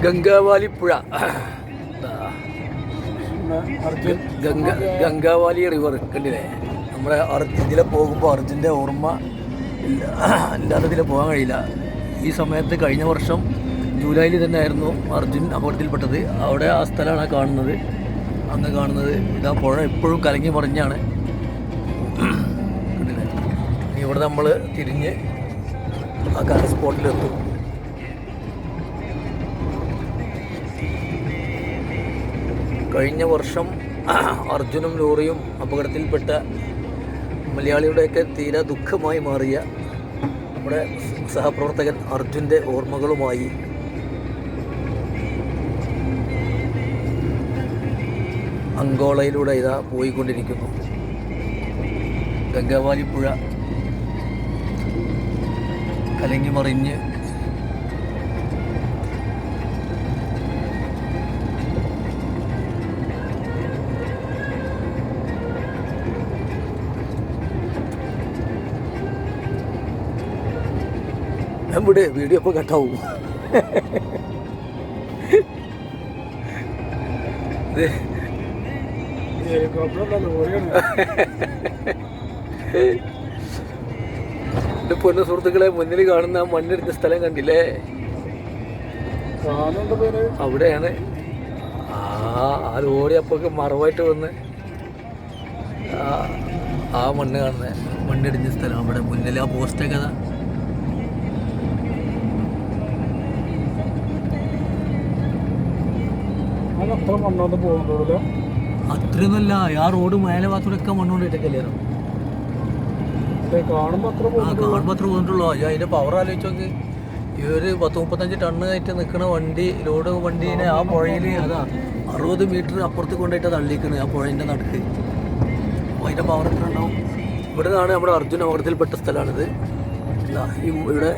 ഗംഗാവാലി പുഴ, ഗംഗാവാലി റിവർ കണ്ടില്ലേ? നമ്മുടെ ഇതിലെ പോകുമ്പോൾ അർജുൻ്റെ ഓർമ്മ അല്ലാതെ ഇതിലെ പോകാൻ കഴിയില്ല. ഈ സമയത്ത് കഴിഞ്ഞ വർഷം ജൂലൈയിൽ തന്നെ ആയിരുന്നു അർജുൻ അപകടത്തിൽപ്പെട്ടത്. അവിടെ ആ സ്ഥലമാണ് കാണുന്നത്, അങ്ങ് കാണുന്നത്. ഇതാ പുഴ എപ്പോഴും കലങ്ങി മറിഞ്ഞാണ്. കണ്ടില്ലേ? ഇനി ഇവിടെ നമ്മൾ തിരിഞ്ഞ് ആ കാല സ്പോട്ടിലെത്തും. കഴിഞ്ഞ വർഷം അർജുനും ലോറിയും അപകടത്തിൽപ്പെട്ട മലയാളിയുടെയൊക്കെ തീരെ ദുഃഖമായി മാറിയ നമ്മുടെ സഹപ്രവർത്തകൻ അർജുൻ്റെ ഓർമ്മകളുമായി അങ്കോളയിലൂടെ ഇതാ പോയിക്കൊണ്ടിരിക്കുന്നു. ഗംഗാവാലി പുഴ കലങ്ങി മറിഞ്ഞ് നമ്മുടെ വീഡിയോ ഇപ്പോൾ കട്ടാവും. എൻ്റെ പൊന്നു സുഹൃത്തുക്കളെ, മുന്നിൽ കാണുന്ന ആ മണ്ണിടിഞ്ഞ സ്ഥലം കണ്ടില്ലേ? അവിടെയാണ് ആ ലോറി അപ്പൊക്കെ മറവായിട്ട് വന്ന് ആ മണ്ണ് കാണുന്നത്, മണ്ണിടിഞ്ഞ സ്ഥലം. അവിടെ മുന്നിൽ ആ പോസ്റ്റൊക്കെ അതാ. അത്രയൊന്നുമല്ല, ആ റോഡ് മേലെ ഭാഗത്തൂടെയൊക്കെ മണ്ണുകൊണ്ടിട്ടൊക്കെ കാണുമ്പോൾ അത്ര പോയിട്ടുള്ളൂ. അതിന്റെ പവർ ആലോചിച്ച് നോക്ക്. ഈ ഒരു 10-35 ടണ്ണ് ആയിട്ട് നിൽക്കുന്ന വണ്ടി, ലോഡ് വണ്ടീനെ ആ പുഴയിൽ അതാ 60 മീറ്റർ അപ്പുറത്ത് കൊണ്ടുപോയിട്ട് തള്ളിക്കുന്നത്, ആ പുഴേൻ്റെ നടുക്ക്. അപ്പോൾ അതിൻ്റെ പവർ എത്ര ഉണ്ടാവും? ഇവിടെ നിന്നാണ് നമ്മുടെ അർജുൻ അപകടത്തിൽപ്പെട്ട സ്ഥലമാണിത്. ഇവിടെ